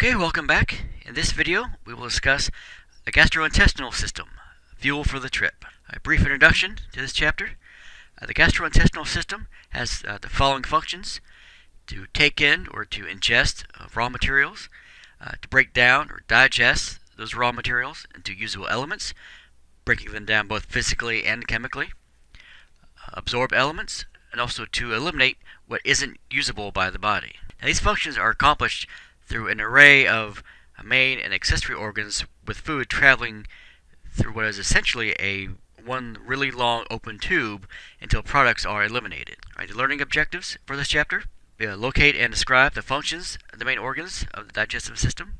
Okay, welcome back. In this video, we will discuss the gastrointestinal system, fuel for the trip. A brief introduction to this chapter. The gastrointestinal system has the following functions: to take in or to ingest raw materials, to break down or digest those raw materials into usable elements, breaking them down both physically and chemically, absorb elements, and also to eliminate what isn't usable by the body. Now, these functions are accomplished through an array of main and accessory organs, with food traveling through what is essentially one really long open tube until products are eliminated. Right, the learning objectives for this chapter: locate and describe the functions of the main organs of the digestive system,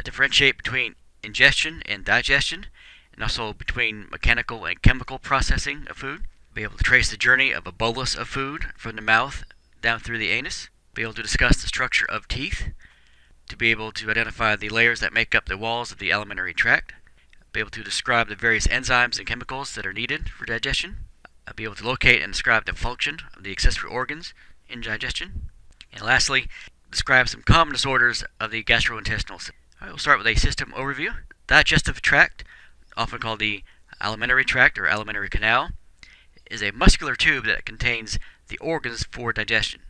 differentiate between ingestion and digestion, and also between mechanical and chemical processing of food, be able to trace the journey of a bolus of food from the mouth down through the anus, be able to discuss the structure of teeth, to be able to identify the layers that make up the walls of the alimentary tract, be able to describe the various enzymes and chemicals that are needed for digestion, be able to locate and describe the function of the accessory organs in digestion, and lastly, describe some common disorders of the gastrointestinal system. All right, we'll start with a system overview. Digestive tract, often called the alimentary tract or alimentary canal, is a muscular tube that contains the organs for digestion.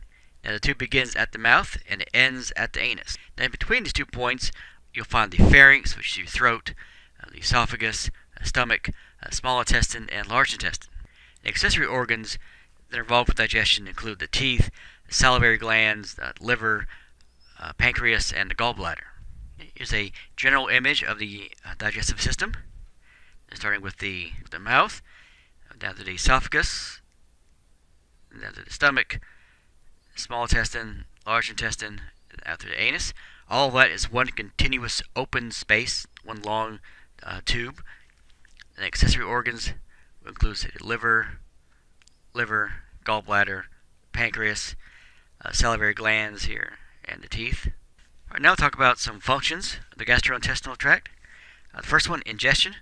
Now, the tube begins at the mouth and it ends at the anus. Now, in between these 2 points, you'll find the pharynx, which is your throat, the esophagus, stomach, small intestine, and large intestine. The accessory organs that are involved with digestion include the teeth, the salivary glands, the liver, pancreas, and the gallbladder. Here's a general image of the digestive system, starting with the mouth, down to the esophagus, down to the stomach, small intestine, large intestine, out to the anus. All of that is one continuous open space, one long tube. And accessory organs includes the liver, gallbladder, pancreas, salivary glands here, and the teeth. All right, now we'll talk about some functions of the gastrointestinal tract. The first one, ingestion.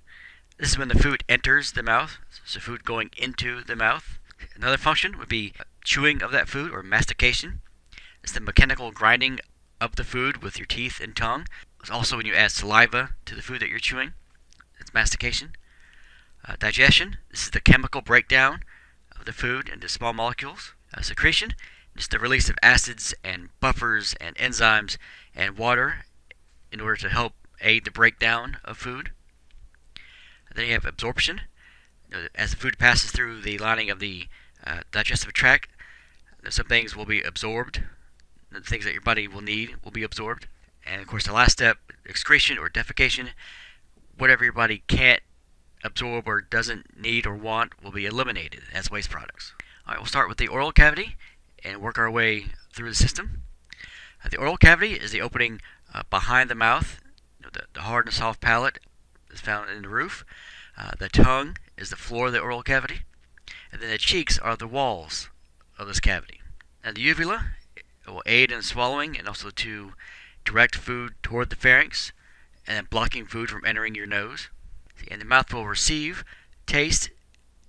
This is when the food enters the mouth, so food going into the mouth. Another function would be chewing of that food, or mastication. It's the mechanical grinding of the food with your teeth and tongue. It's also when you add saliva to the food that you're chewing. It's mastication. Digestion. This is the chemical breakdown of the food into small molecules. Secretion. It's the release of acids and buffers and enzymes and water in order to help aid the breakdown of food. Then you have absorption. As the food passes through the lining of the digestive tract, some things will be absorbed. The things that your body will need will be absorbed. And of course, the last step, excretion or defecation. Whatever your body can't absorb or doesn't need or want will be eliminated as waste products. All right, we'll start with the oral cavity and work our way through the system. The oral cavity is the opening behind the mouth. The hard and soft palate is found in the roof. The tongue is the floor of the oral cavity. And then the cheeks are the walls of this cavity. And the uvula will aid in swallowing and also to direct food toward the pharynx, and then blocking food from entering your nose. And the mouth will receive, taste,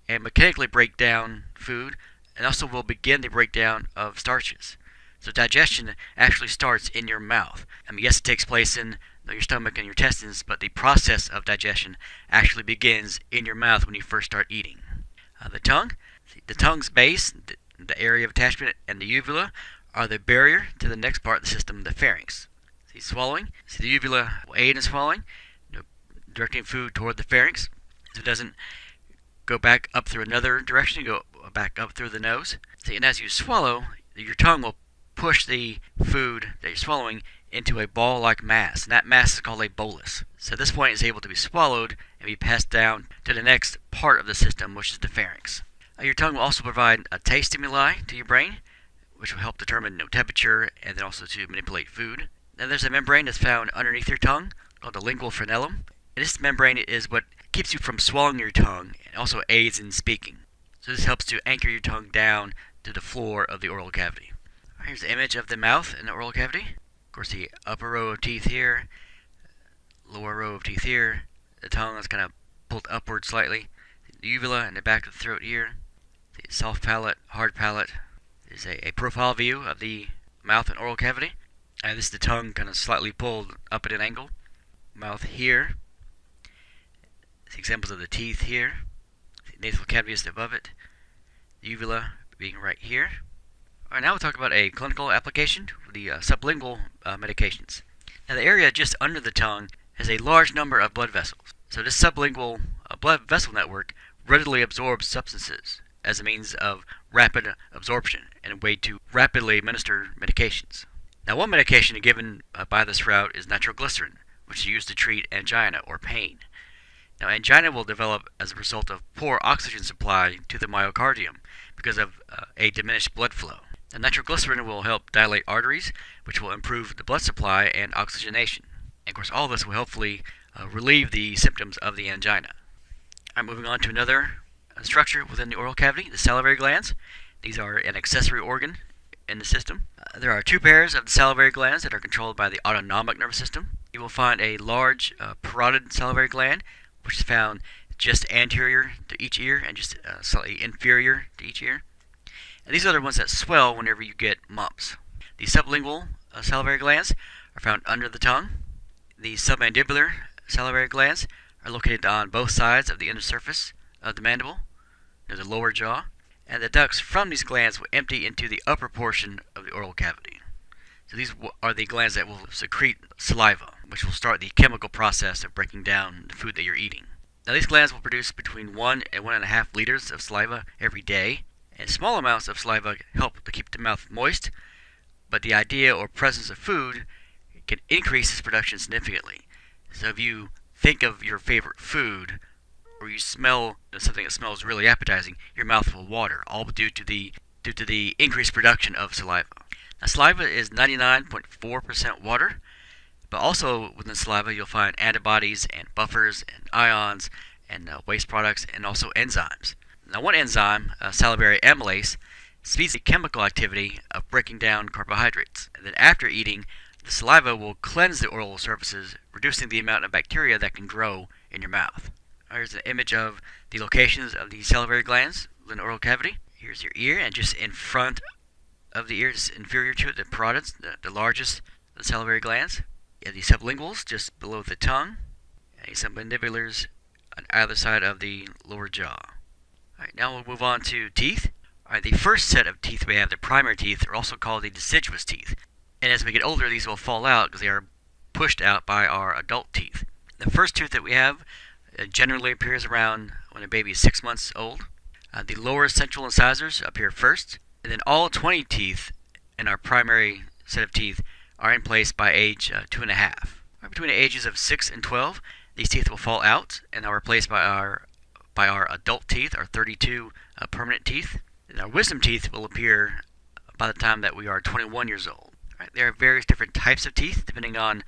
and mechanically break down food, and also will begin the breakdown of starches. So digestion actually starts in your mouth. Yes, it takes place in your stomach and your intestines, but the process of digestion actually begins in your mouth when you first start eating. The tongue. The tongue's base, the area of attachment, and the uvula are the barrier to the next part of the system, the pharynx. See, swallowing. See, the uvula will aid in swallowing, directing food toward the pharynx, so it doesn't go back up through another direction, go back up through the nose. See, and as you swallow, your tongue will push the food that you're swallowing into a ball-like mass, and that mass is called a bolus. So at this point, it's able to be swallowed and be passed down to the next part of the system, which is the pharynx. Your tongue will also provide a taste stimuli to your brain, which will help determine temperature and then also to manipulate food. Then there's a membrane that's found underneath your tongue called the lingual frenulum. And this membrane is what keeps you from swallowing your tongue and also aids in speaking. So this helps to anchor your tongue down to the floor of the oral cavity. Here's the image of the mouth in the oral cavity. Of course, the upper row of teeth here, lower row of teeth here. The tongue is kind of pulled upward slightly. The uvula and the back of the throat here. The soft palate, hard palate. There's a profile view of the mouth and oral cavity. This is the tongue kind of slightly pulled up at an angle. Mouth here. Examples of the teeth here. The nasal cavity is above it. The uvula being right here. Alright, now we'll talk about a clinical application for the sublingual medications. Now the area just under the tongue has a large number of blood vessels. So this sublingual blood vessel network readily absorbs substances as a means of rapid absorption and a way to rapidly administer medications. Now one medication given by this route is nitroglycerin, which is used to treat angina or pain. Now angina will develop as a result of poor oxygen supply to the myocardium because of a diminished blood flow. Now, nitroglycerin will help dilate arteries, which will improve the blood supply and oxygenation. And of course, all this will hopefully relieve the symptoms of the angina. I'm moving on to another structure within the oral cavity, the salivary glands. These are an accessory organ in the system. There are two pairs of the salivary glands that are controlled by the autonomic nervous system. You will find a large parotid salivary gland, which is found just anterior to each ear and just slightly inferior to each ear. And these are the ones that swell whenever you get mumps. The sublingual salivary glands are found under the tongue. The submandibular salivary glands are located on both sides of the inner surface of the mandible, near the lower jaw. And the ducts from these glands will empty into the upper portion of the oral cavity. So these are the glands that will secrete saliva, which will start the chemical process of breaking down the food that you're eating. Now these glands will produce between 1 and 1.5 liters of saliva every day. And small amounts of saliva help to keep the mouth moist, but the idea or presence of food can increase its production significantly. So if you think of your favorite food, or you smell something that smells really appetizing, your mouth will water, all due to the increased production of saliva. Now saliva is 99.4% water, but also within saliva you'll find antibodies and buffers and ions and waste products and also enzymes. Now one enzyme, salivary amylase, speeds the chemical activity of breaking down carbohydrates. And then after eating, the saliva will cleanse the oral surfaces, reducing the amount of bacteria that can grow in your mouth. Here's an image of the locations of the salivary glands within the oral cavity. Here's your ear, and just in front of the ear, just inferior to it, the parotids, the largest of the salivary glands. You have the sublinguals just below the tongue, and the submandibulars on either side of the lower jaw. Alright, now we'll move on to teeth. Alright, the first set of teeth we have, the primary teeth, are also called the deciduous teeth. And as we get older, these will fall out because they are pushed out by our adult teeth. The first tooth that we have generally appears around when a baby is 6 months old. The lower central incisors appear first, and then all 20 teeth in our primary set of teeth are in place by age 2.5. Right, between the ages of 6 and 12, these teeth will fall out and are replaced by our adult teeth, our 32 permanent teeth. And our wisdom teeth will appear by the time that we are 21 years old. Right, there are various different types of teeth depending on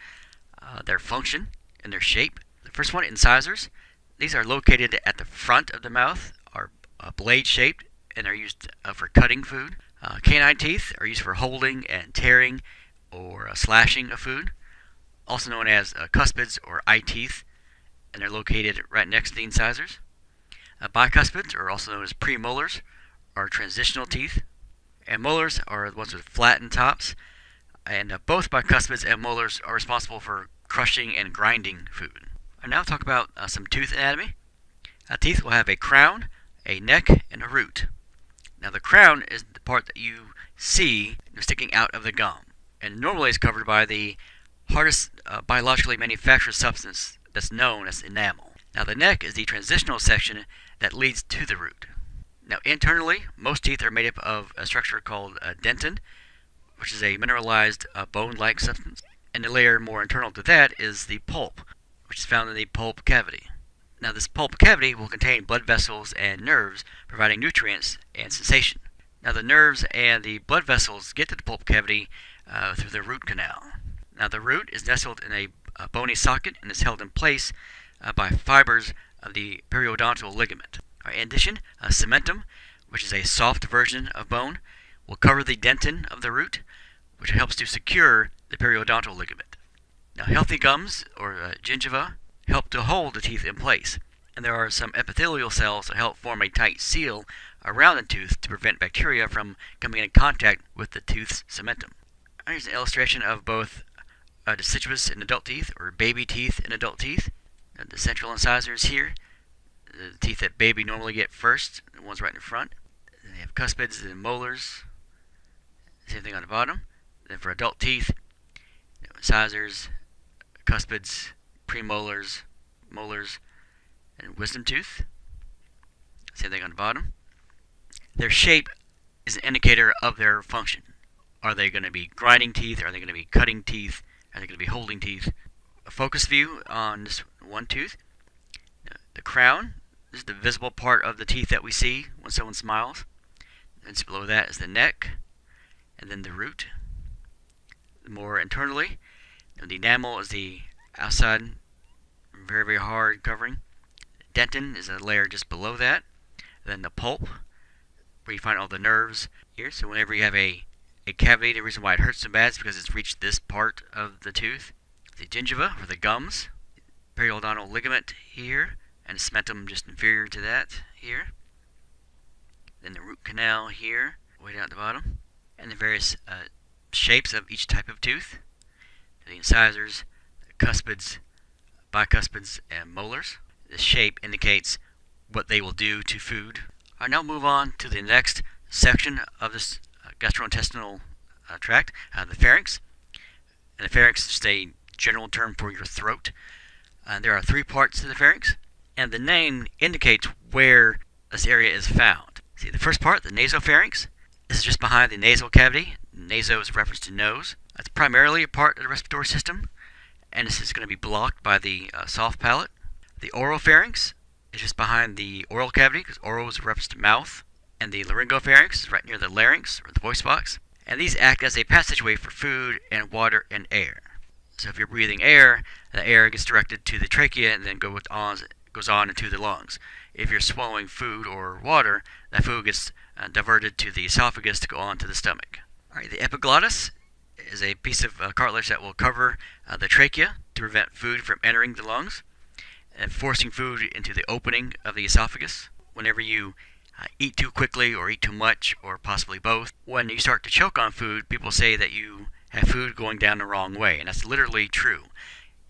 their function and their shape. The first one, incisors. These are located at the front of the mouth, are blade-shaped, and are used for cutting food. Canine teeth are used for holding and tearing or slashing of food, also known as cuspids or eye teeth, and they're located right next to the incisors. Bicuspids, or also known as premolars, are transitional teeth, and molars are the ones with flattened tops, and both bicuspids and molars are responsible for crushing and grinding food. I'll now talk about some tooth anatomy. Teeth will have a crown, a neck, and a root. Now the crown is the part that you see sticking out of the gum, and normally is covered by the hardest biologically manufactured substance that's known as enamel. Now the neck is the transitional section that leads to the root. Now internally, most teeth are made up of a structure called dentin, which is a mineralized bone-like substance. And the layer more internal to that is the pulp, which is found in the pulp cavity. Now this pulp cavity will contain blood vessels and nerves, providing nutrients and sensation. Now the nerves and the blood vessels get to the pulp cavity through the root canal. Now the root is nestled in a bony socket and is held in place by fibers of the periodontal ligament. In addition, cementum, which is a soft version of bone, will cover the dentin of the root, which helps to secure the periodontal ligament. Now healthy gums, or gingiva, help to hold the teeth in place, and there are some epithelial cells that help form a tight seal around the tooth to prevent bacteria from coming in contact with the tooth's cementum. Here's an illustration of both deciduous in adult teeth, or baby teeth in adult teeth. The central incisors here, the teeth that baby normally get first, the ones right in front. Then they have cuspids and molars. Same thing on the bottom. Then for adult teeth, incisors, cuspids, premolars, molars, and wisdom tooth. Same thing on the bottom. Their shape is an indicator of their function. Are they going to be grinding teeth? Are they going to be cutting teeth? Are they going to be holding teeth? A focus view on this one tooth. The crown is the visible part of the teeth that we see when someone smiles. And below that is the neck, and then the root. More internally, the enamel is the outside, very, very hard covering. Dentin is a layer just below that. Then the pulp, where you find all the nerves here. So whenever you have a cavity, the reason why it hurts so bad is because it's reached this part of the tooth. The gingiva, or the gums. Periodontal ligament here, and cementum just inferior to that here. Then the root canal here, way down at the bottom. And the various shapes of each type of tooth. The incisors, the cuspids, bicuspids, and molars. The shape indicates what they will do to food. Alright, now move on to the next section of this gastrointestinal tract, the pharynx. And the pharynx is just a general term for your throat. There are 3 parts to the pharynx, and the name indicates where this area is found. See, the first part, the nasopharynx, this is just behind the nasal cavity. Naso is a reference to nose. It's primarily a part of the respiratory system, and this is going to be blocked by the soft palate. The oropharynx is just behind the oral cavity, because oral is a reference to mouth. And the laryngopharynx is right near the larynx, or the voice box. And these act as a passageway for food and water and air. So if you're breathing air, the air gets directed to the trachea and then goes on into the lungs. If you're swallowing food or water, that food gets diverted to the esophagus to go on to the stomach. Alright, the epiglottis is a piece of cartilage that will cover the trachea to prevent food from entering the lungs and forcing food into the opening of the esophagus. Whenever you eat too quickly or eat too much, or possibly both, when you start to choke on food, people say that you have food going down the wrong way, and that's literally true.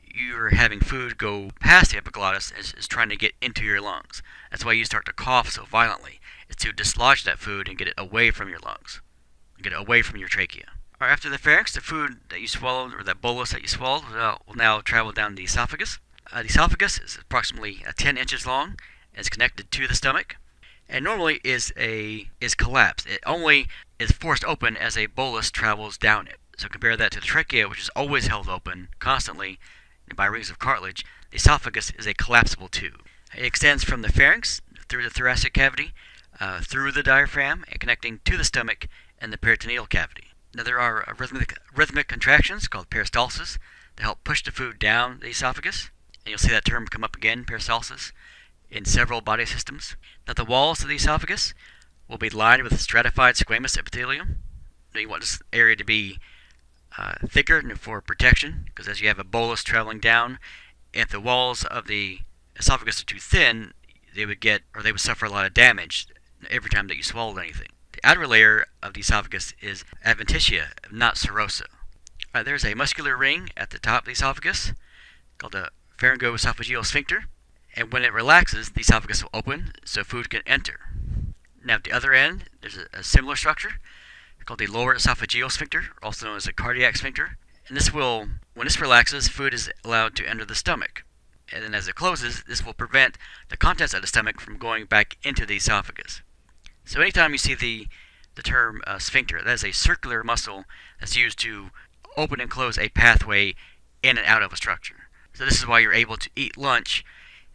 You're having food go past the epiglottis is trying to get into your lungs. That's why you start to cough so violently. It's to dislodge that food and get it away from your lungs, get it away from your trachea. Right, after the pharynx, the food that you swallowed, or that bolus that you swallowed, will now travel down the esophagus. The esophagus is approximately 10 inches long and is connected to the stomach, and normally is collapsed. It only is forced open as a bolus travels down it. So compare that to the trachea, which is always held open constantly by rings of cartilage. The esophagus is a collapsible tube. It extends from the pharynx through the thoracic cavity, through the diaphragm, and connecting to the stomach and the peritoneal cavity. Now there are rhythmic contractions called peristalsis that help push the food down the esophagus. And you'll see that term come up again, peristalsis, in several body systems. Now the walls of the esophagus will be lined with stratified squamous epithelium. Now you want this area to be thicker for protection, because as you have a bolus traveling down, if the walls of the esophagus are too thin, they would suffer a lot of damage every time that you swallowed anything. The outer layer of the esophagus is adventitia, not serosa. There's a muscular ring at the top of the esophagus called the pharyngoesophageal sphincter, and when it relaxes, the esophagus will open so food can enter. Now at the other end, there's a similar structure called the lower esophageal sphincter, also known as a cardiac sphincter. And when this relaxes, food is allowed to enter the stomach. And then as it closes, this will prevent the contents of the stomach from going back into the esophagus. So anytime you see the term sphincter, that is a circular muscle that's used to open and close a pathway in and out of a structure. So this is why you're able to eat lunch,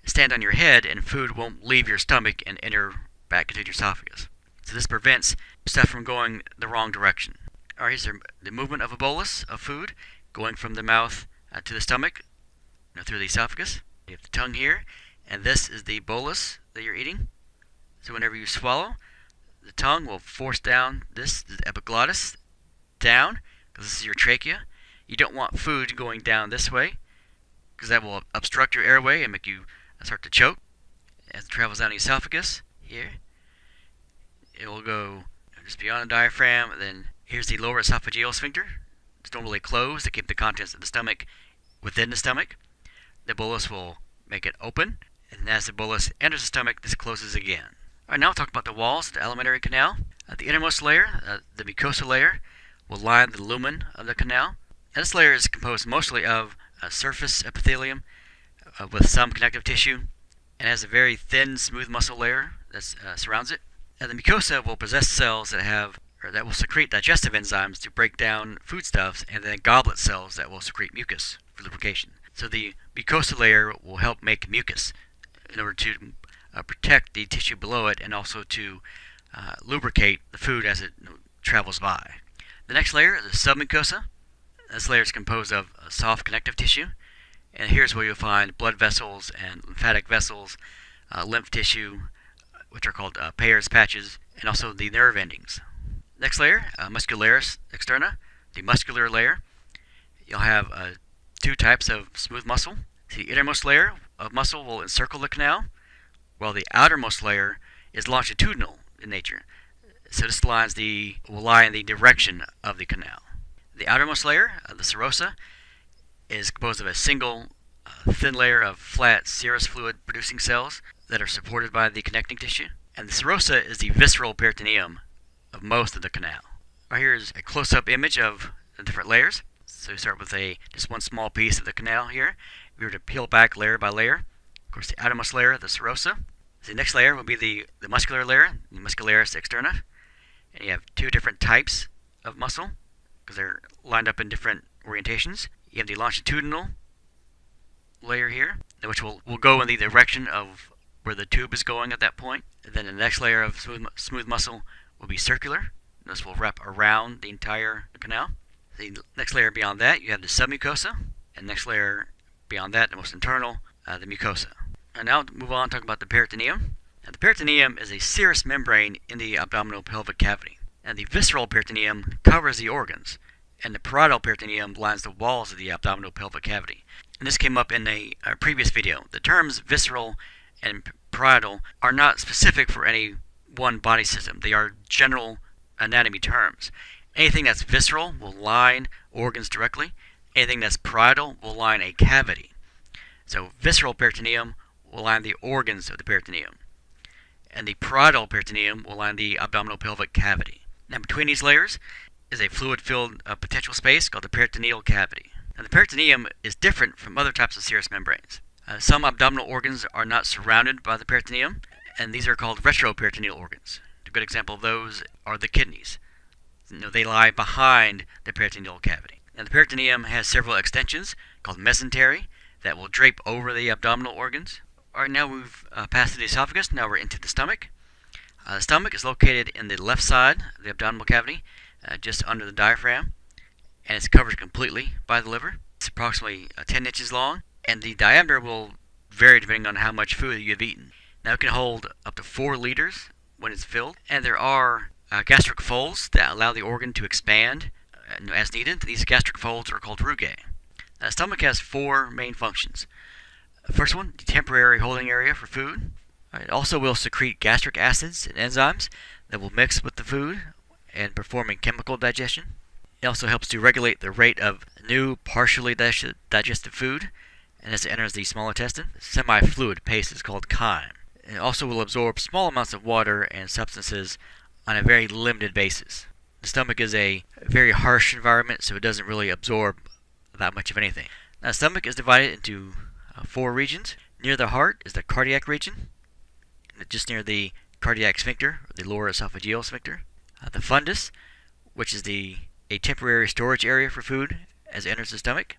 stand on your head, and food won't leave your stomach and enter back into your esophagus. So this prevents stuff from going the wrong direction. Alright, here's the movement of a bolus of food going from the mouth to the stomach, through the esophagus. You have the tongue here, and this is the bolus that you're eating. So whenever you swallow, the tongue will force down the epiglottis down, because this is your trachea. You don't want food going down this way, because that will obstruct your airway and make you start to choke. As it travels down the esophagus here, it will go just beyond the diaphragm. And then here's the lower esophageal sphincter. don't really close to keep the contents of the stomach within the stomach. The bolus will make it open, and as the bolus enters the stomach, this closes again. Alright, now we'll talk about the walls of the alimentary canal. The innermost layer, the mucosa layer, will line the lumen of the canal. And this layer is composed mostly of surface epithelium with some connective tissue, and has a very thin, smooth muscle layer that surrounds it. And the mucosa will possess cells that will secrete digestive enzymes to break down foodstuffs, and then goblet cells that will secrete mucus for lubrication. So the mucosa layer will help make mucus in order to protect the tissue below it, and also to lubricate the food as it travels by. The next layer is the submucosa. This layer is composed of soft connective tissue, and here's where you'll find blood vessels and lymphatic vessels, lymph tissue, which are called Peyer's patches, and also the nerve endings. Next layer, muscularis externa, the muscular layer. You'll have two types of smooth muscle. The innermost layer of muscle will encircle the canal, while the outermost layer is longitudinal in nature. So this will lie in the direction of the canal. The outermost layer, the serosa, is composed of a single thin layer of flat serous fluid producing cells that are supported by the connecting tissue. And the serosa is the visceral peritoneum of most of the canal. Right here is a close-up image of the different layers. So we start with just one small piece of the canal here. If we were to peel back layer by layer, of course the outermost layer, the serosa. The next layer will be the muscular layer, the muscularis externa. And you have two different types of muscle, because they're lined up in different orientations. You have the longitudinal layer here, which will go in the direction of where the tube is going at that point. And then the next layer of smooth muscle will be circular. This will wrap around the entire canal. The next layer beyond that, you have the submucosa, and next layer beyond that, the most internal, the mucosa. And now move on to talk about the peritoneum. Now, the peritoneum is a serous membrane in the abdominal pelvic cavity, and the visceral peritoneum covers the organs, and the parietal peritoneum lines the walls of the abdominal pelvic cavity. And this came up in a previous video. The terms visceral and parietal are not specific for any one body system. They are general anatomy terms. Anything that's visceral will line organs directly. Anything that's parietal will line a cavity. So visceral peritoneum will line the organs of the peritoneum, and the parietal peritoneum will line the abdominal pelvic cavity. Now between these layers is a fluid-filled potential space called the peritoneal cavity. Now the peritoneum is different from other types of serous membranes. Some abdominal organs are not surrounded by the peritoneum, and these are called retroperitoneal organs. A good example of those are the kidneys. They lie behind the peritoneal cavity. Now the peritoneum has several extensions called mesentery that will drape over the abdominal organs. Alright, now we've passed the esophagus. Now we're into the stomach. The stomach is located in the left side of the abdominal cavity, just under the diaphragm, and it's covered completely by the liver. It's approximately 10 inches long, and the diameter will vary depending on how much food you've eaten. Now it can hold up to 4 liters when it's filled, and there are gastric folds that allow the organ to expand as needed. These gastric folds are called rugae. Now, the stomach has 4 main functions. The first one, the temporary holding area for food. It also will secrete gastric acids and enzymes that will mix with the food and performing chemical digestion. It also helps to regulate the rate of new partially digested food, and as it enters the small intestine, the semi-fluid paste is called chyme. It also will absorb small amounts of water and substances on a very limited basis. The stomach is a very harsh environment, so it doesn't really absorb that much of anything. Now, the stomach is divided into 4 regions. Near the heart is the cardiac region, just near the cardiac sphincter, or the lower esophageal sphincter. The fundus, which is a temporary storage area for food as it enters the stomach,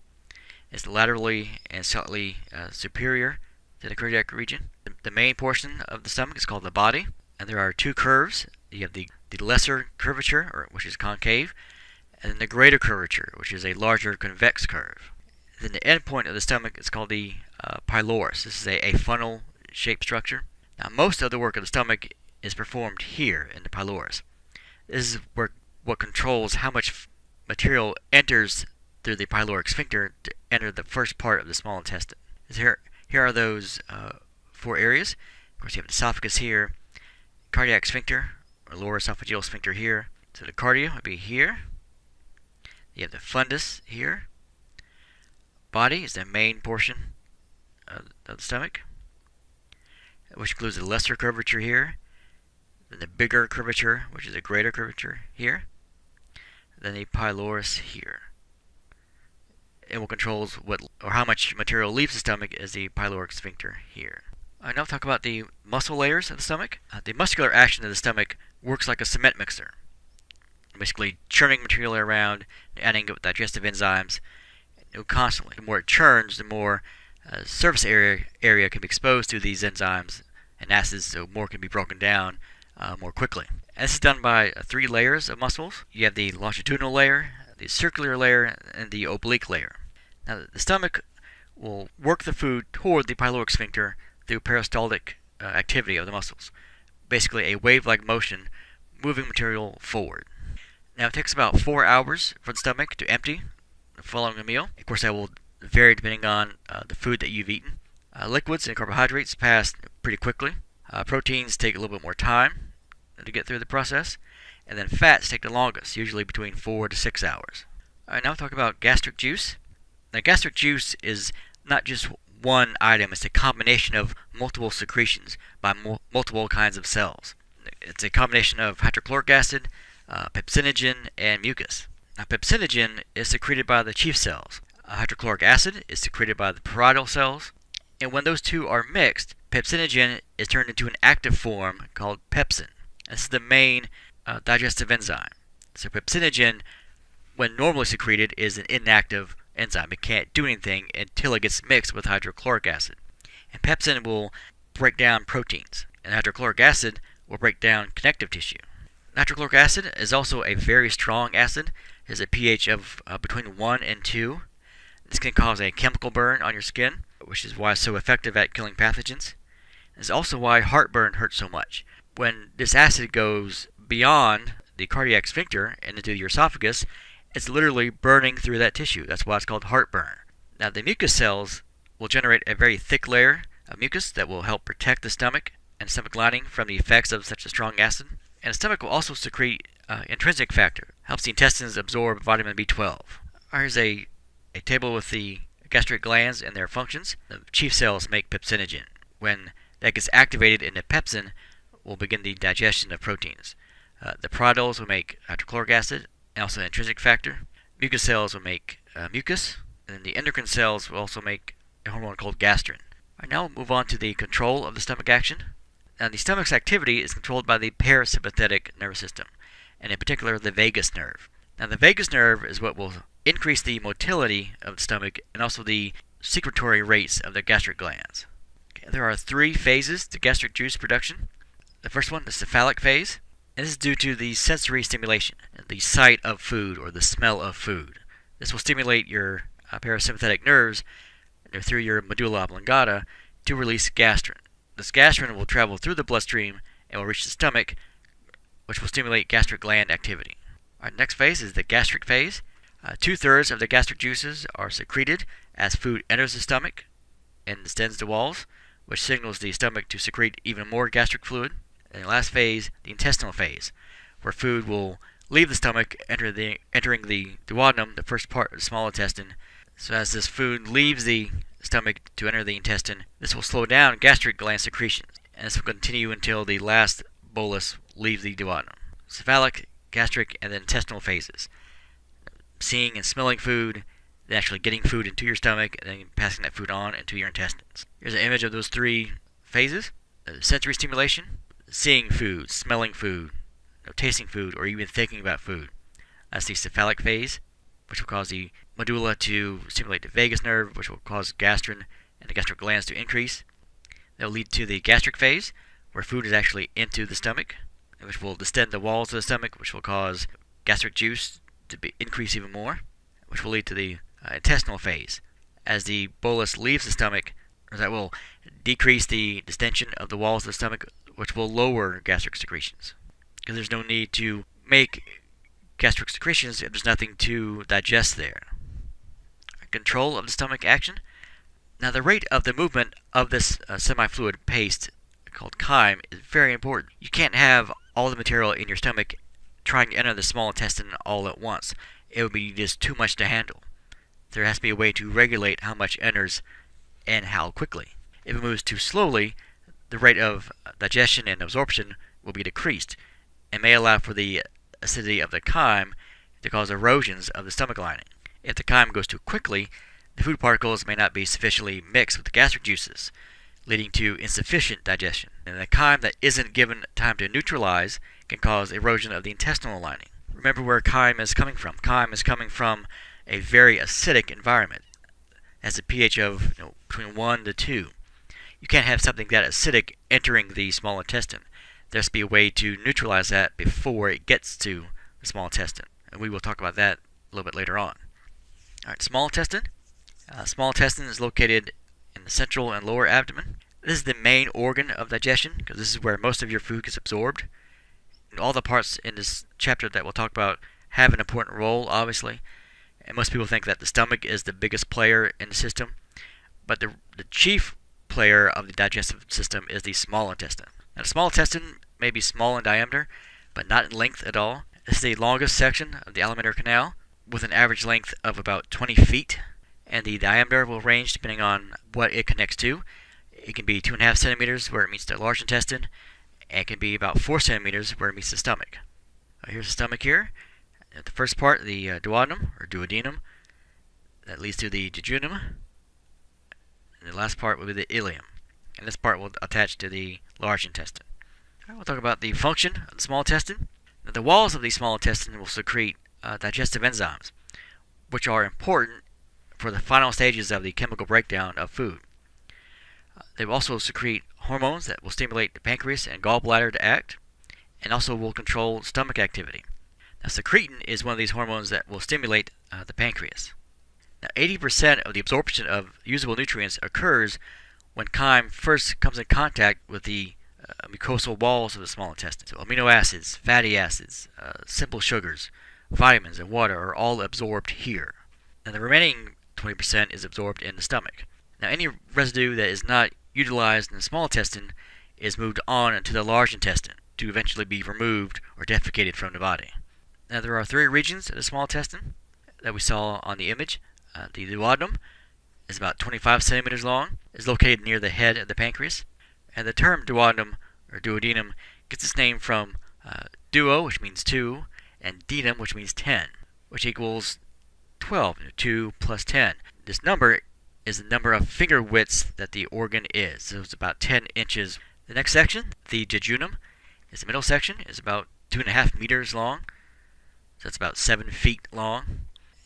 is laterally and slightly superior to the cardiac region. The main portion of the stomach is called the body, and there are 2 curves. You have the lesser curvature, which is concave, and then the greater curvature, which is a larger convex curve. Then the end point of the stomach is called the pylorus. This is a funnel-shaped structure. Now, most of the work of the stomach is performed here in the pylorus. This is what controls how much material enters through the pyloric sphincter to enter the first part of the small intestine. Here are those 4 areas. Of course, you have the esophagus here, cardiac sphincter, or lower esophageal sphincter here. So the cardia would be here. You have the fundus here. Body is the main portion of the stomach, which includes the lesser curvature here, then the bigger curvature, which is a greater curvature here, then the pylorus here. And what controls what or how much material leaves the stomach is the pyloric sphincter here. Now we'll talk about the muscle layers of the stomach. The muscular action of the stomach works like a cement mixer, basically churning material around, adding digestive enzymes constantly. The more it churns, the more surface area can be exposed to these enzymes and acids, so more can be broken down more quickly. And this is done by 3 layers of muscles. You have the longitudinal layer, the circular layer, and the oblique layer. Now the stomach will work the food toward the pyloric sphincter through peristaltic activity of the muscles, basically a wave-like motion moving material forward. Now it takes about 4 hours for the stomach to empty following a meal. Of course, that will vary depending on the food that you've eaten. Liquids and carbohydrates pass pretty quickly. Proteins take a little bit more time to get through the process, and then fats take the longest, usually between 4 to 6 hours. Alright, now we'll talk about gastric juice. Now, gastric juice is not just one item, it's a combination of multiple secretions by multiple kinds of cells. It's a combination of hydrochloric acid, pepsinogen, and mucus. Now, pepsinogen is secreted by the chief cells. Hydrochloric acid is secreted by the parietal cells, and when those two are mixed, pepsinogen is turned into an active form called pepsin. This is the main digestive enzyme. So pepsinogen, when normally secreted, is an inactive enzyme. It can't do anything until it gets mixed with hydrochloric acid. And pepsin will break down proteins, and hydrochloric acid will break down connective tissue. Hydrochloric acid is also a very strong acid. It has a pH of between 1 and 2. This can cause a chemical burn on your skin, which is why it's so effective at killing pathogens. It's also why heartburn hurts so much. When this acid goes beyond the cardiac sphincter and into your esophagus, it's literally burning through that tissue. That's why it's called heartburn. Now, the mucus cells will generate a very thick layer of mucus that will help protect the stomach and stomach lining from the effects of such a strong acid. And the stomach will also secrete intrinsic factor, helps the intestines absorb vitamin B12. Here's a table with the gastric glands and their functions. The chief cells make pepsinogen. When that gets activated into pepsin, will begin the digestion of proteins. The parietals will make hydrochloric acid and also intrinsic factor. Mucus cells will make mucus, and the endocrine cells will also make a hormone called gastrin. Alright, now we'll move on to the control of the stomach action. Now, the stomach's activity is controlled by the parasympathetic nervous system, and in particular the vagus nerve. Now, the vagus nerve is what will increase the motility of the stomach and also the secretory rates of the gastric glands. Okay, there are 3 phases to gastric juice production. The first one, the cephalic phase, and this is due to the sensory stimulation, the sight of food or the smell of food. This will stimulate your parasympathetic nerves through your medulla oblongata to release gastrin. This gastrin will travel through the bloodstream and will reach the stomach, which will stimulate gastric gland activity. Our next phase is the gastric phase. 2/3 of the gastric juices are secreted as food enters the stomach and distends the walls, which signals the stomach to secrete even more gastric fluid. And the last phase, the intestinal phase, where food will leave the stomach, entering the duodenum, the first part of the small intestine. So as this food leaves the stomach to enter the intestine, this will slow down gastric gland secretions, and this will continue until the last bolus leaves the duodenum. Cephalic, gastric, and then intestinal phases. Seeing and smelling food, then actually getting food into your stomach, and then passing that food on into your intestines. Here's an image of those 3 phases. Sensory stimulation, seeing food, smelling food, tasting food, or even thinking about food. That's the cephalic phase, which will cause the medulla to stimulate the vagus nerve, which will cause gastrin and the gastric glands to increase. That will lead to the gastric phase, where food is actually into the stomach, which will distend the walls of the stomach, which will cause gastric juice to increase even more, which will lead to the intestinal phase. As the bolus leaves the stomach, that will decrease the distension of the walls of the stomach, which will lower gastric secretions. Because there's no need to make gastric secretions if there's nothing to digest there. Control of the stomach action. Now, the rate of the movement of this semi-fluid paste called chyme is very important. You can't have all the material in your stomach trying to enter the small intestine all at once. it would be just too much to handle. There has to be a way to regulate how much enters and how quickly. If it moves too slowly, the rate of digestion and absorption will be decreased and may allow for the acidity of the chyme to cause erosions of the stomach lining. If the chyme goes too quickly, the food particles may not be sufficiently mixed with the gastric juices, leading to insufficient digestion. And the chyme that isn't given time to neutralize can cause erosion of the intestinal lining. Remember where chyme is coming from. Chyme is coming from a very acidic environment. It has a pH of between 1 to 2. You can't have something that acidic entering the small intestine. There has to be a way to neutralize that before it gets to the small intestine. And we will talk about that a little bit later on. Alright, small intestine. Small intestine is located in the central and lower abdomen. This is the main organ of digestion because this is where most of your food gets absorbed. And all the parts in this chapter that we'll talk about have an important role, obviously. And most people think that the stomach is the biggest player in the system. But the chief player of the digestive system is the small intestine. Now, the small intestine may be small in diameter, but not in length at all. This is the longest section of the alimentary canal, with an average length of about 20 feet. And the diameter will range depending on what it connects to. It can be 2.5 centimeters where it meets the large intestine, and it can be about 4 centimeters where it meets the stomach. Here's the stomach here. The first part, the duodenum, or duodenum, that leads to the jejunum. And the last part will be the ileum. And this part will attach to the large intestine. We'll talk about the function of the small intestine. Now, the walls of the small intestine will secrete digestive enzymes, which are important for the final stages of the chemical breakdown of food. They will also secrete hormones that will stimulate the pancreas and gallbladder to act, and also will control stomach activity. Now, secretin is one of these hormones that will stimulate the pancreas. Now, 80% of the absorption of usable nutrients occurs when chyme first comes in contact with the mucosal walls of the small intestine. So amino acids, fatty acids, simple sugars, vitamins, and water are all absorbed here. And the remaining 20% is absorbed in the stomach. Now, any residue that is not utilized in the small intestine is moved on into the large intestine to eventually be removed or defecated from the body. Now, there are 3 regions of the small intestine that we saw on the image. The duodenum is about 25 centimeters long, is located near the head of the pancreas. And the term duodenum or duodenum gets its name from duo, which means 2, and denum, which means 10, which equals 12, 2 plus 10. This number is the number of finger widths that the organ is. So it's about 10 inches. The next section, the jejunum, is the middle section, is about 2.5 meters long. So it's about 7 feet long.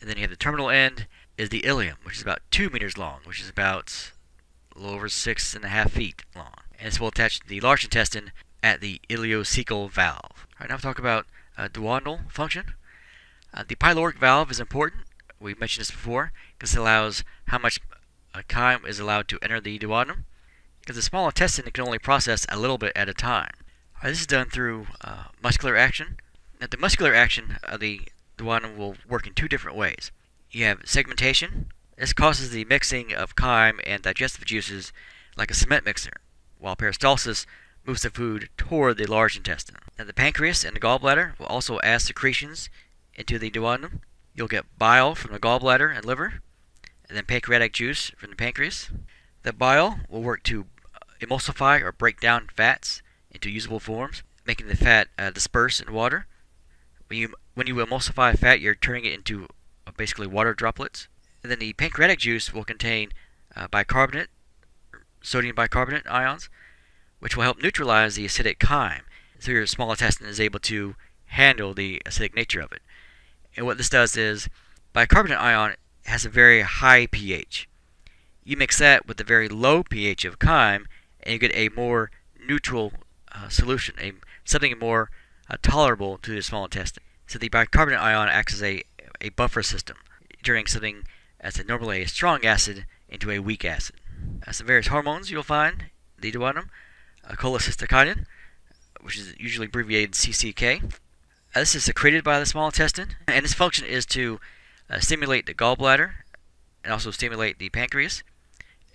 And then you have the terminal end is the ileum, which is about 2 meters long, which is about a little over 6.5 feet long. And this will attach to the large intestine at the ileocecal valve. All right, now we'll talk about duodenal function. The pyloric valve is important. We mentioned this before because it allows how much chyme is allowed to enter the duodenum. Because the small intestine can only process a little bit at a time. All right, this is done through muscular action. Now, the muscular action of the duodenum will work in 2 different ways. You have segmentation. This causes the mixing of chyme and digestive juices like a cement mixer, while peristalsis moves the food toward the large intestine. Now, the pancreas and the gallbladder will also add secretions into the duodenum. You'll get bile from the gallbladder and liver, and then pancreatic juice from the pancreas. The bile will work to emulsify or break down fats into usable forms, making the fat disperse in water. When you emulsify fat, you're turning it into basically water droplets. And then the pancreatic juice will contain bicarbonate, sodium bicarbonate ions, which will help neutralize the acidic chyme, so your small intestine is able to handle the acidic nature of it. And what this does is, bicarbonate ion has a very high pH. You mix that with the very low pH of chyme, and you get a more neutral solution, something more tolerable to the small intestine. So the bicarbonate ion acts as a buffer system, turning something as normally a strong acid into a weak acid. Some various hormones you'll find in the duodenum, cholecystitis, which is usually abbreviated CCK. This is secreted by the small intestine, and its function is to stimulate the gallbladder, and also stimulate the pancreas,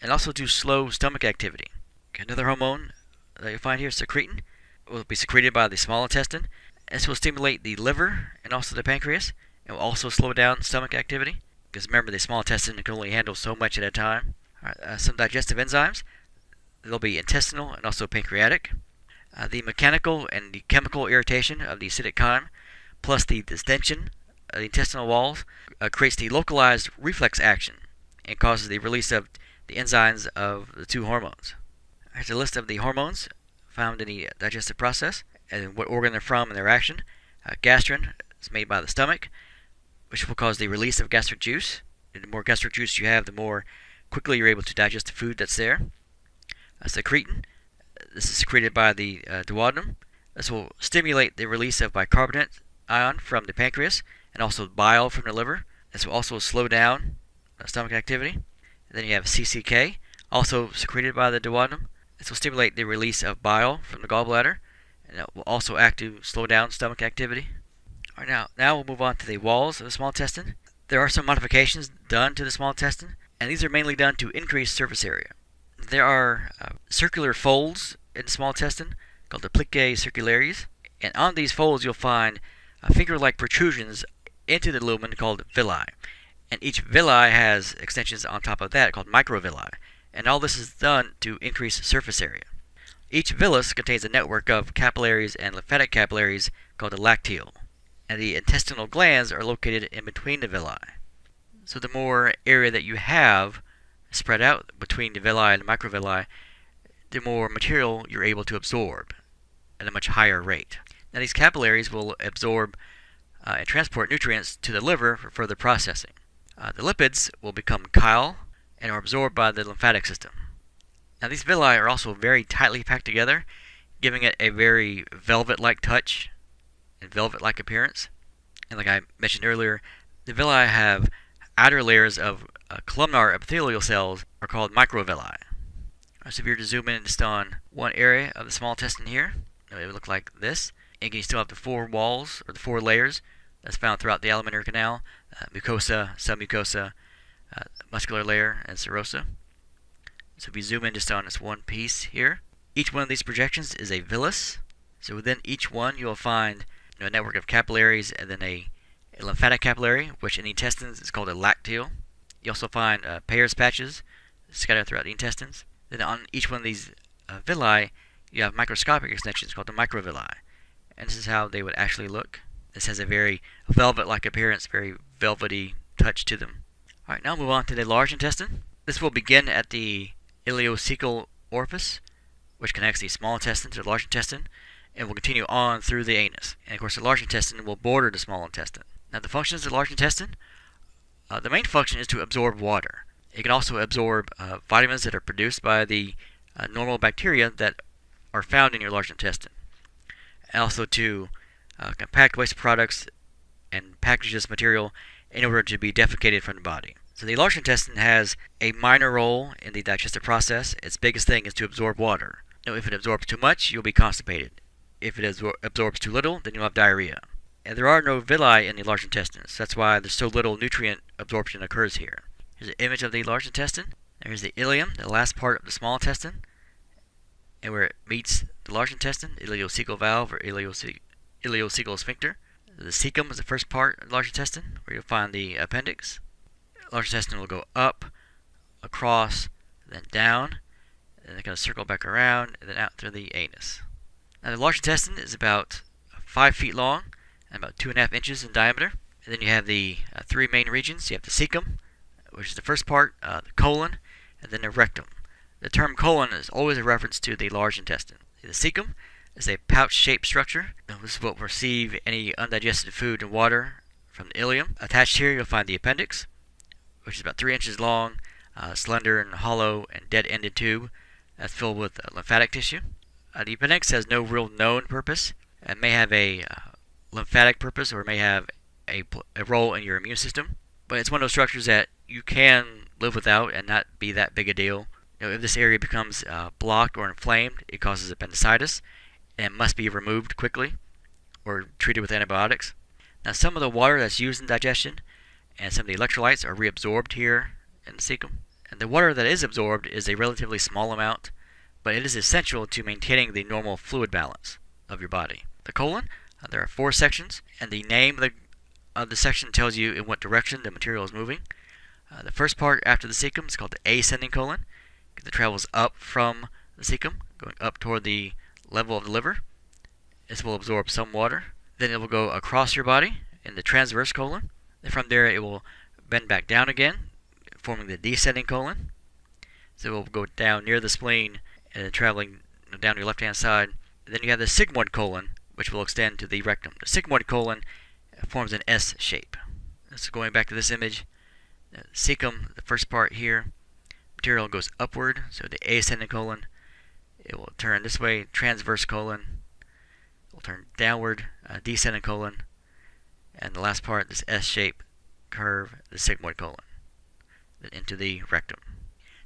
and also to slow stomach activity. Okay, another hormone that you'll find here, secretin, will be secreted by the small intestine. This will stimulate the liver and also the pancreas, It will also slow down stomach activity, because remember, the small intestine can only handle so much at a time. Some digestive enzymes. They'll be intestinal and also pancreatic. The mechanical and the chemical irritation of the acidic chyme, plus the distension of the intestinal walls, creates the localized reflex action and causes the release of the enzymes of the two hormones. Here's a list of the hormones found in the digestive process and what organ they're from and their action. Gastrin is made by the stomach, which will cause the release of gastric juice. And the more gastric juice you have, the more quickly you're able to digest the food that's there. Secretin. This is secreted by the duodenum. This will stimulate the release of bicarbonate ion from the pancreas and also bile from the liver. This will also slow down stomach activity. And then you have CCK, also secreted by the duodenum. This will stimulate the release of bile from the gallbladder, and it will also act to slow down stomach activity. All right, now we'll move on to the walls of the small intestine. There are some modifications done to the small intestine, and these are mainly done to increase surface area. There are circular folds in the small intestine called the plicae circulares, and on these folds you'll find finger-like protrusions into the lumen called villi. And each villi has extensions on top of that called microvilli, and all this is done to increase surface area. Each villus contains a network of capillaries and lymphatic capillaries called the lacteal, and the intestinal glands are located in between the villi. So the more area that you have spread out between the villi and the microvilli, the more material you're able to absorb at a much higher rate. Now these capillaries will absorb and transport nutrients to the liver for further processing. The lipids will become chyle and are absorbed by the lymphatic system. Now these villi are also very tightly packed together, giving it a very velvet-like touch and velvet-like appearance. And like I mentioned earlier, the villi have outer layers of columnar epithelial cells are called microvilli. So if you were to zoom in just on one area of the small intestine here, it would look like this. And you still have the four walls, or the four layers, that's found throughout the alimentary canal: mucosa, submucosa, muscular layer, and serosa. So if you zoom in just on this one piece here, each one of these projections is a villus. So within each one you'll find a network of capillaries and then a lymphatic capillary, which in the intestines is called a lacteal. You also find Peyer's patches scattered throughout the intestines. Then on each one of these villi, you have microscopic extensions called the microvilli. And this is how they would actually look. This has a very velvet-like appearance, very velvety touch to them. Alright, now move on to the large intestine. This will begin at the ileocecal orifice, which connects the small intestine to the large intestine, and will continue on through the anus. And of course the large intestine will border the small intestine. Now the functions of the large intestine, the main function is to absorb water. It can also absorb vitamins that are produced by the normal bacteria that are found in your large intestine. And also to compact waste products and package this material in order to be defecated from the body. So the large intestine has a minor role in the digestive process. Its biggest thing is to absorb water. Now, if it absorbs too much, you'll be constipated. If it absorbs too little, then you'll have diarrhea. And there are no villi in the large intestine, so that's why there's so little nutrient absorption occurs here. Here's an image of the large intestine. There's the ileum, the last part of the small intestine, and where it meets the large intestine, ileocecal valve or ileocecal sphincter. The cecum is the first part of the large intestine, where you'll find the appendix. The large intestine will go up, across, then down, and then kind of circle back around, and then out through the anus. Now the large intestine is about 5 feet long and about 2.5 inches in diameter. And then you have the three main regions. You have the cecum, which is the first part, the colon, and then the rectum. The term colon is always a reference to the large intestine. The cecum is a pouch-shaped structure. This is what will receive any undigested food and water from the ileum. Attached here you'll find the appendix, which is about 3 inches long, slender and hollow and dead-ended tube that's filled with lymphatic tissue. The appendix has no real known purpose. It may have a lymphatic purpose or may have a role in your immune system, but it's one of those structures that you can live without and not be that big a deal. If this area becomes blocked or inflamed, it causes appendicitis and must be removed quickly or treated with antibiotics. Now, some of the water that's used in digestion and some of the electrolytes are reabsorbed here in the cecum. And the water that is absorbed is a relatively small amount, but it is essential to maintaining the normal fluid balance of your body. The colon, there are 4 sections, and the name The section tells you in what direction the material is moving. The first part after the cecum is called the ascending colon, because it travels up from the cecum, going up toward the level of the liver. This will absorb some water. Then it will go across your body in the transverse colon. And from there it will bend back down again, forming the descending colon. So it will go down near the spleen and then traveling down your left-hand side. And then you have the sigmoid colon, which will extend to the rectum. The sigmoid colon forms an S shape. So going back to this image, the cecum, the first part here, material goes upward, so the ascending colon, it will turn this way, transverse colon, it will turn downward, descending colon, and the last part, this S shape curve, the sigmoid colon, then into the rectum.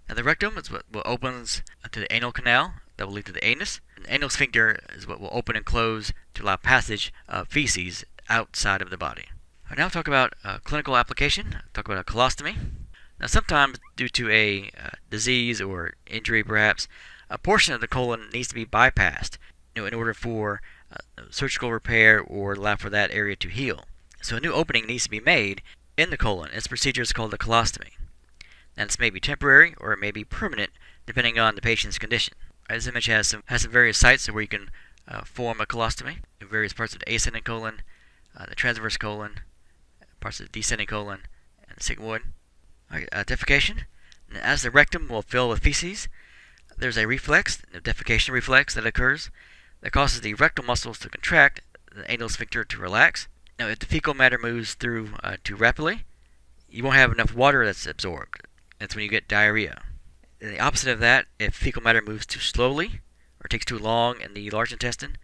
Now the rectum is what opens to the anal canal that will lead to the anus. And the anal sphincter is what will open and close to allow passage of feces outside of the body. All right, now we'll talk about clinical application. Talk about a colostomy. Now sometimes due to a disease or injury perhaps, a portion of the colon needs to be bypassed in order for surgical repair or allow for that area to heal. So a new opening needs to be made in the colon. This procedure is called a colostomy. Now this may be temporary or it may be permanent depending on the patient's condition. This image has some various sites where you can form a colostomy in various parts of the ascending colon, the transverse colon, parts of the descending colon, and the sigmoid. Defecation. As the rectum will fill with feces, there's a reflex, the defecation reflex, that occurs that causes the rectal muscles to contract, the anal sphincter to relax. Now, if the fecal matter moves through too rapidly, you won't have enough water that's absorbed. That's when you get diarrhea. And the opposite of that, if fecal matter moves too slowly or takes too long in the large intestine,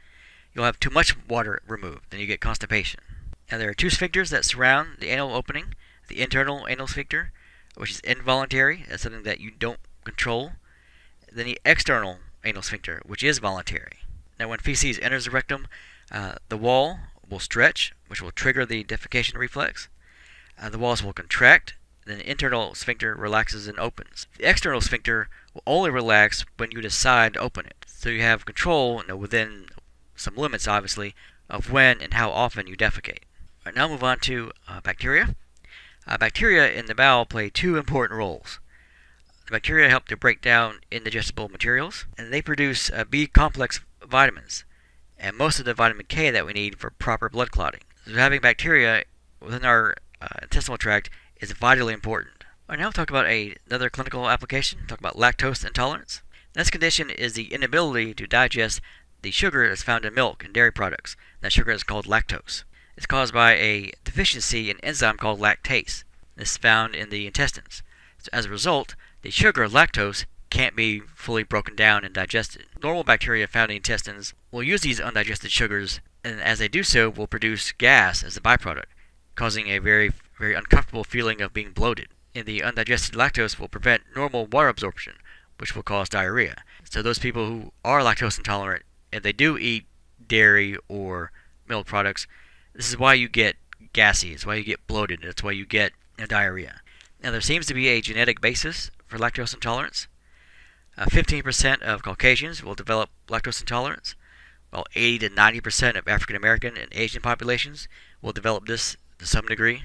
you'll have too much water removed, then you get constipation. Now, there are two sphincters that surround the anal opening. The internal anal sphincter, which is involuntary, that's something that you don't control. Then the external anal sphincter, which is voluntary. Now, when feces enters the rectum, the wall will stretch, which will trigger the defecation reflex. The walls will contract, then the internal sphincter relaxes and opens. The external sphincter will only relax when you decide to open it. So you have control, within some limits, obviously, of when and how often you defecate. All right, now move on to bacteria. Bacteria in the bowel play two important roles. The bacteria help to break down indigestible materials, and they produce B complex vitamins, and most of the vitamin K that we need for proper blood clotting. So having bacteria within our intestinal tract is vitally important. All right, now we'll talk about another clinical application. Talk about lactose intolerance. This condition is the inability to digest the sugar that's found in milk and dairy products. That sugar is called lactose. It's caused by a deficiency in an enzyme called lactase. This is found in the intestines. So as a result, the sugar lactose can't be fully broken down and digested. Normal bacteria found in the intestines will use these undigested sugars, and as they do so, will produce gas as a byproduct, causing a very, very uncomfortable feeling of being bloated. And the undigested lactose will prevent normal water absorption, which will cause diarrhea. So those people who are lactose intolerant, if they do eat dairy or milk products, this is why you get gassy, it's why you get bloated, it's why you get diarrhea. Now there seems to be a genetic basis for lactose intolerance. 15% of Caucasians will develop lactose intolerance, while 80 to 90% of African American and Asian populations will develop this to some degree.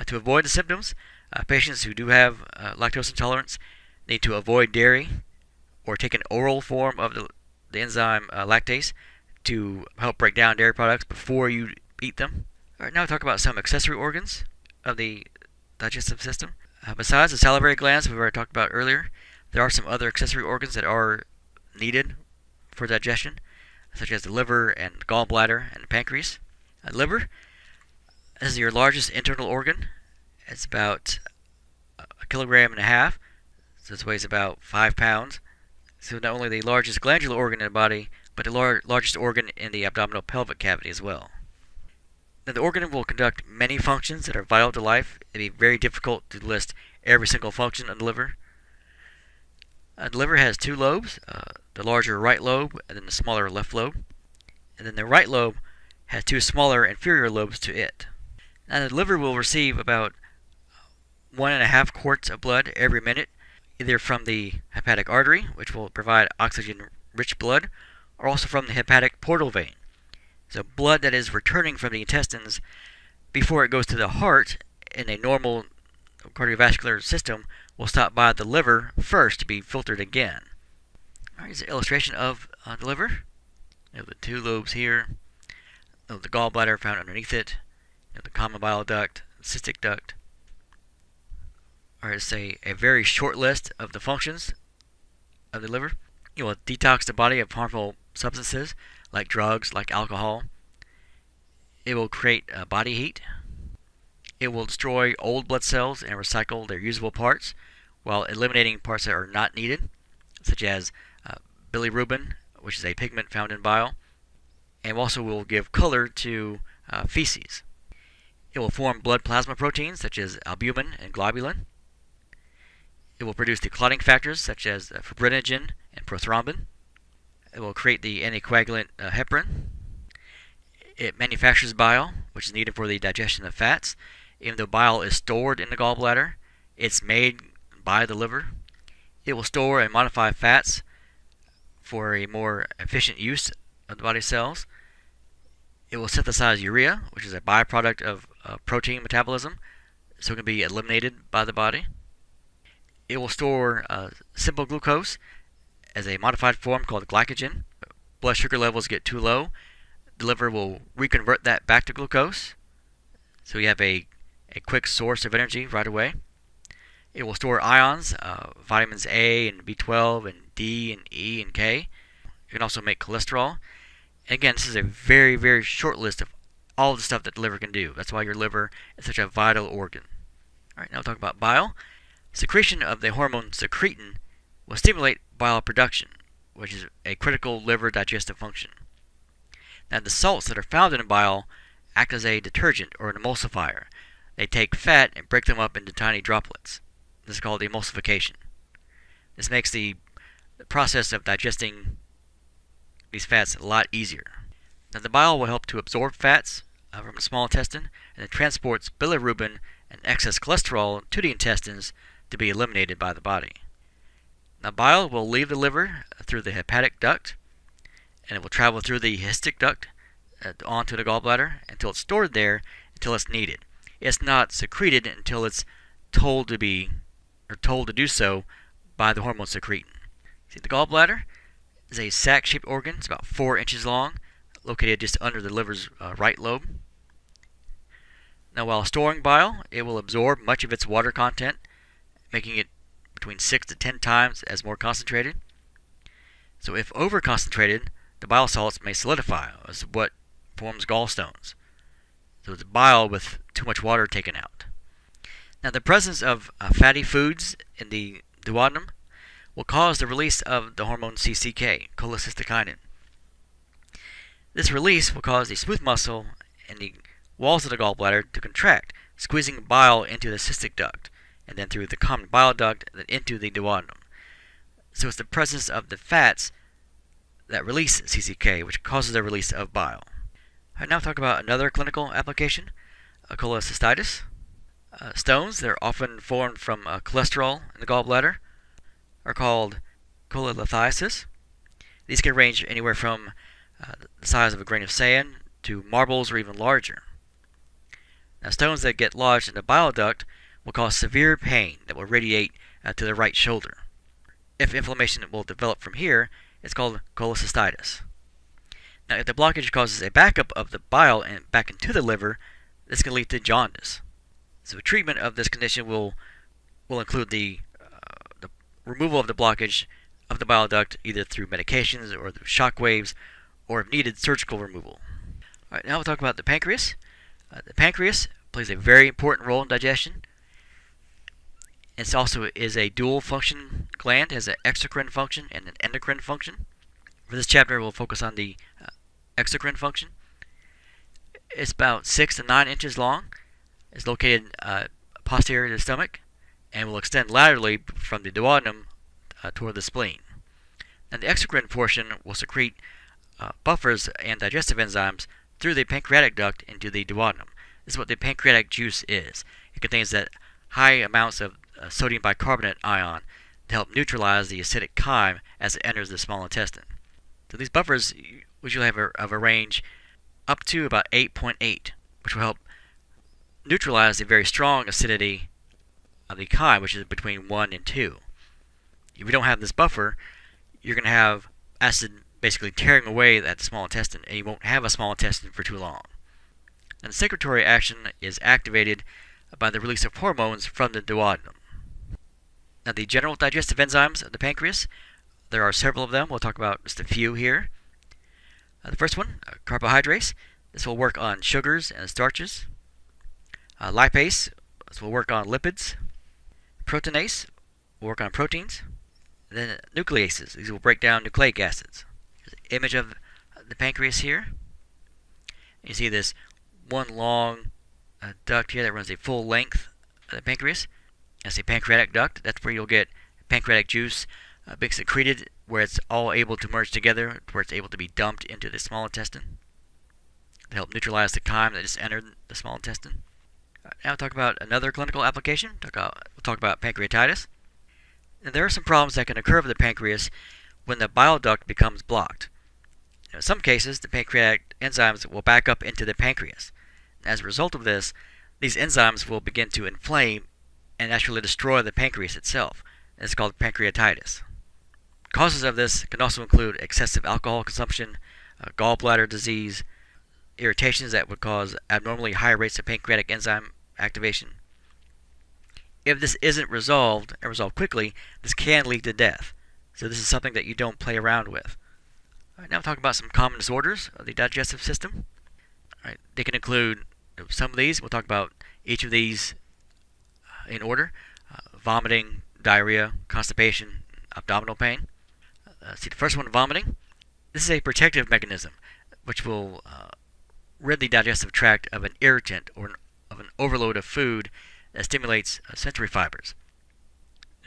To avoid the symptoms, patients who do have lactose intolerance need to avoid dairy or take an oral form of the enzyme lactase to help break down dairy products before you eat them. All right, now we'll talk about some accessory organs of the digestive system. Besides the salivary glands we've already talked about earlier, there are some other accessory organs that are needed for digestion, such as the liver and gallbladder and the pancreas. Liver, this is your largest internal organ. It's about 1.5 kilograms, so this weighs about 5 pounds. So not only the largest glandular organ in the body, but the largest organ in the abdominal pelvic cavity as well. Now, the organ will conduct many functions that are vital to life. It'd be very difficult to list every single function of the liver. The liver has two lobes, the larger right lobe and then the smaller left lobe. And then the right lobe has two smaller inferior lobes to it. Now, the liver will receive about 1.5 quarts of blood every minute, either from the hepatic artery, which will provide oxygen-rich blood, or also from the hepatic portal vein. So blood that is returning from the intestines before it goes to the heart in a normal cardiovascular system will stop by the liver first to be filtered again. Alright, here's an illustration of the liver. You have the two lobes here, the gallbladder found underneath it, the common bile duct, the cystic duct. Alright, it's a very short list of the functions of the liver. It will detox the body of harmful substances like drugs, like alcohol. It will create body heat. It will destroy old blood cells and recycle their usable parts while eliminating parts that are not needed, such as bilirubin, which is a pigment found in bile, and also will give color to feces. It will form blood plasma proteins such as albumin and globulin. It will produce the clotting factors such as fibrinogen and prothrombin. It will create the anticoagulant heparin. It manufactures bile, which is needed for the digestion of fats. Even though bile is stored in the gallbladder, it's made by the liver. It will store and modify fats for a more efficient use of the body cells. It will synthesize urea, which is a byproduct of protein metabolism, so it can be eliminated by the body. It will store simple glucose as a modified form called glycogen. Blood sugar levels get too low, the liver will reconvert that back to glucose, so you have a quick source of energy right away. It will store ions, vitamins A and B12 and D and E and K. It can also make cholesterol. And again, this is a very, very short list of all the stuff that the liver can do. That's why your liver is such a vital organ. Alright, now we'll talk about bile. Secretion of the hormone secretin will stimulate bile production, which is a critical liver digestive function. Now, the salts that are found in bile act as a detergent or an emulsifier. They take fat and break them up into tiny droplets. This is called emulsification. This makes the process of digesting these fats a lot easier. Now, the bile will help to absorb fats from the small intestine, and it transports bilirubin and excess cholesterol to the intestines to be eliminated by the body. Now, bile will leave the liver through the hepatic duct, and it will travel through the cystic duct onto the gallbladder until it's stored there until it's needed. It's not secreted until it's told to do so by the hormone secretin. See, the gallbladder is a sac-shaped organ. It's about 4 inches long, located just under the liver's right lobe. Now, while storing bile, it will absorb much of its water content, making it between 6 to 10 times as more concentrated. So if over-concentrated, the bile salts may solidify, as what forms gallstones. So it's bile with too much water taken out. Now, the presence of fatty foods in the duodenum will cause the release of the hormone CCK, cholecystokinin. This release will cause the smooth muscle in the walls of the gallbladder to contract, squeezing bile into the cystic duct, and then through the common bile duct and into the duodenum. So it's the presence of the fats that release CCK, which causes the release of bile. Alright, now we'll talk about another clinical application, cholecystitis. Stones that are often formed from cholesterol in the gallbladder are called cholelithiasis. These can range anywhere from the size of a grain of sand to marbles or even larger. Now, stones that get lodged in the bile duct will cause severe pain that will radiate to the right shoulder. If inflammation will develop from here, it's called cholecystitis. Now, if the blockage causes a backup of the bile and back into the liver, this can lead to jaundice. So treatment of this condition will include the removal of the blockage of the bile duct either through medications or through shock waves, or if needed, surgical removal. Alright, now we'll talk about the pancreas. The pancreas plays a very important role in digestion. It also is a dual function gland, has an exocrine function and an endocrine function. For this chapter, we'll focus on the exocrine function. It's about 6 to 9 inches long. It's located posterior to the stomach and will extend laterally from the duodenum toward the spleen. And the exocrine portion will secrete buffers and digestive enzymes through the pancreatic duct into the duodenum. This is what the pancreatic juice is. It contains that high amounts of sodium bicarbonate ion to help neutralize the acidic chyme as it enters the small intestine. So these buffers usually have a range up to about 8.8, which will help neutralize the very strong acidity of the chyme, which is between 1 and 2. If you don't have this buffer, you're going to have acid basically tearing away at the small intestine, and you won't have a small intestine for too long. And the secretory action is activated by the release of hormones from the duodenum. Now, the general digestive enzymes of the pancreas, there are several of them. We'll talk about just a few here. The first one, carbohydrates. This will work on sugars and starches. Lipase, this will work on lipids. Proteinase will work on proteins. And then nucleases, these will break down nucleic acids. Here's an image of the pancreas here. You see this one long duct here that runs a full length of the pancreas. That's a pancreatic duct. That's where you'll get pancreatic juice being secreted, where it's all able to merge together, where it's able to be dumped into the small intestine to help neutralize the chyme that just entered the small intestine. Now we'll talk about another clinical application. We'll talk about pancreatitis. And there are some problems that can occur with the pancreas when the bile duct becomes blocked. In some cases, the pancreatic enzymes will back up into the pancreas. As a result of this, these enzymes will begin to inflame and actually destroy the pancreas itself. It's called pancreatitis. Causes of this can also include excessive alcohol consumption, gallbladder disease, irritations that would cause abnormally high rates of pancreatic enzyme activation. If this isn't resolved and resolved quickly, this can lead to death. So this is something that you don't play around with. All right, now we'll talk about some common disorders of the digestive system. All right, they can include some of these. We'll talk about each of these in order. Vomiting, diarrhea, constipation, abdominal pain. See the first one, vomiting. This is a protective mechanism which will rid the digestive tract of an irritant or of an overload of food that stimulates sensory fibers,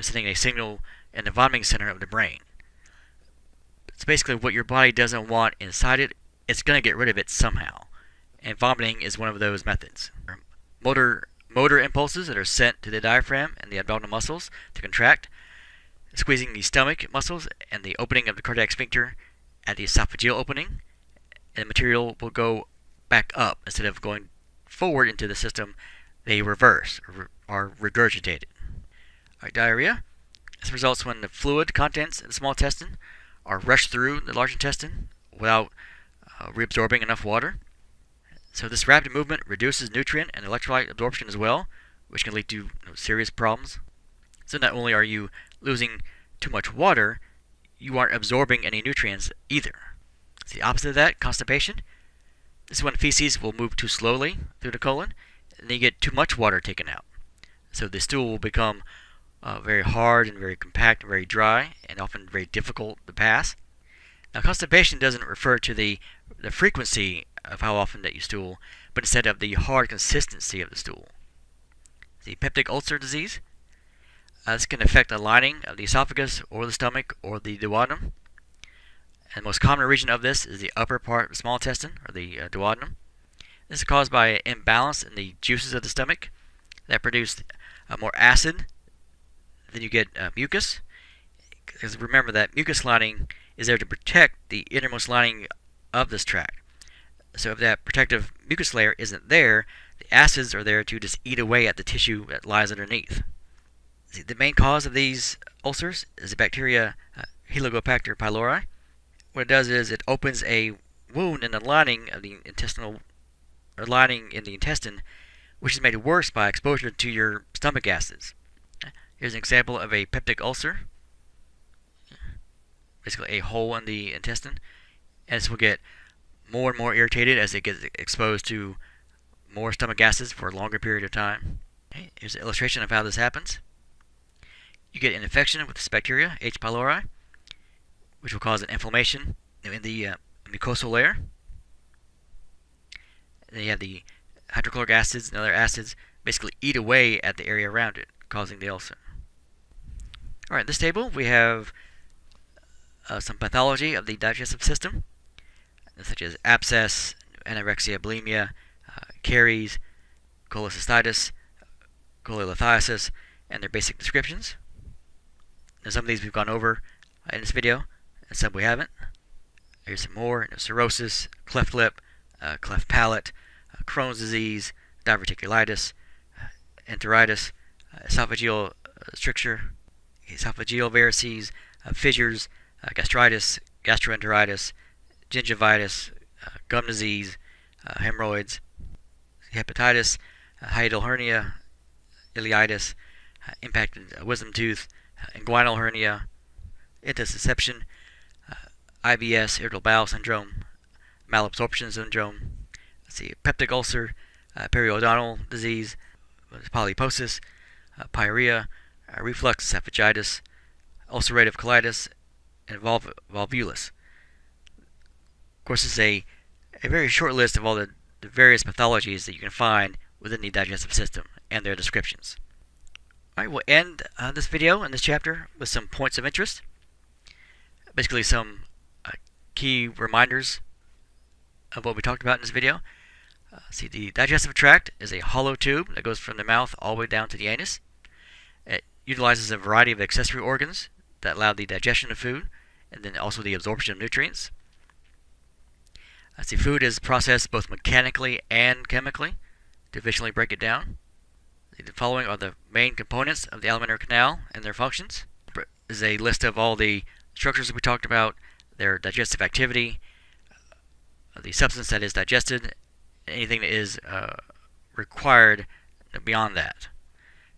sending a signal in the vomiting center of the brain. It's basically what your body doesn't want inside it, it's going to get rid of it somehow. And vomiting is one of those methods. Motor impulses that are sent to the diaphragm and the abdominal muscles to contract, squeezing the stomach muscles and the opening of the cardiac sphincter at the esophageal opening, and the material will go back up instead of going forward into the system. They reverse or are regurgitated. All right, diarrhea. This results when the fluid contents in the small intestine are rushed through the large intestine without reabsorbing enough water. So this rapid movement reduces nutrient and electrolyte absorption as well, which can lead to serious problems. So not only are you losing too much water, you aren't absorbing any nutrients either. It's the opposite of that, constipation. This is when feces will move too slowly through the colon, and then you get too much water taken out. So the stool will become very hard and very compact and very dry, and often very difficult to pass. Now, constipation doesn't refer to the frequency of how often that you stool, but instead of the hard consistency of the stool. The peptic ulcer disease. This can affect the lining of the esophagus or the stomach or the duodenum. And the most common region of this is the upper part of the small intestine, or the duodenum. This is caused by an imbalance in the juices of the stomach that produce more acid. Then you get mucus. Because remember that mucus lining is there to protect the innermost lining of this tract. So if that protective mucus layer isn't there, the acids are there to just eat away at the tissue that lies underneath. See, the main cause of these ulcers is the bacteria Helicobacter pylori. What it does is it opens a wound in the lining of the intestinal, or lining in the intestine, which is made worse by exposure to your stomach acids. Here's an example of a peptic ulcer. Basically a hole in the intestine, and this will get more and more irritated as it gets exposed to more stomach acids for a longer period of time. Okay, here's an illustration of how this happens. You get an infection with this bacteria, H. pylori, which will cause an inflammation in the mucosal layer. And then you have the hydrochloric acids and other acids basically eat away at the area around it, causing the ulcer. Alright, in this table we have some pathology of the digestive system, such as abscess, anorexia, bulimia, caries, cholecystitis, cholelithiasis, and their basic descriptions. Now, some of these we've gone over in this video, and some we haven't. Here's some more: cirrhosis, cleft lip, cleft palate, Crohn's disease, diverticulitis, enteritis, esophageal stricture, esophageal varices, fissures, gastritis, gastroenteritis, gingivitis, gum disease, hemorrhoids, hepatitis, hiatal hernia, ileitis, impacted wisdom tooth, inguinal hernia, intussusception, IBS, irritable bowel syndrome, malabsorption syndrome, peptic ulcer, periodontal disease, polyposis, pyorrhea, reflux esophagitis, ulcerative colitis, and volvulus. Of course, this is a very short list of all the various pathologies that you can find within the digestive system and their descriptions. Alright, we'll end this video and this chapter with some points of interest. Basically some key reminders of what we talked about in this video. The digestive tract is a hollow tube that goes from the mouth all the way down to the anus. It utilizes a variety of accessory organs that allow the digestion of food and then also the absorption of nutrients. Food is processed both mechanically and chemically to efficiently break it down. The following are the main components of the alimentary canal and their functions. This is a list of all the structures that we talked about, their digestive activity, the substance that is digested, anything that is required beyond that.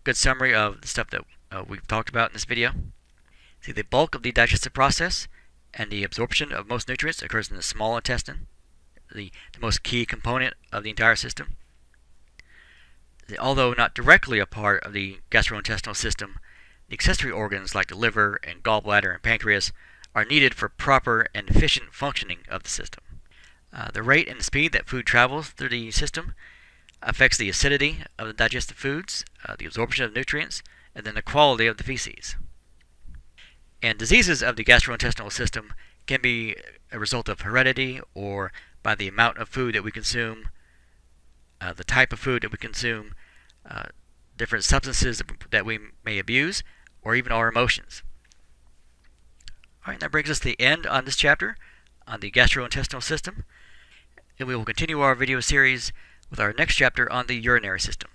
Good summary of the stuff that we've talked about in this video. The bulk of the digestive process and the absorption of most nutrients occurs in the small intestine, the most key component of the entire system. Although not directly a part of the gastrointestinal system, the accessory organs like the liver and gallbladder and pancreas are needed for proper and efficient functioning of the system. The rate and speed that food travels through the system affects the acidity of the digested foods, the absorption of nutrients, and then the quality of the feces. And diseases of the gastrointestinal system can be a result of heredity or by the amount of food that we consume, the type of food that we consume, different substances that we may abuse, or even our emotions. Alright, that brings us to the end on this chapter on the gastrointestinal system, and we will continue our video series with our next chapter on the urinary system.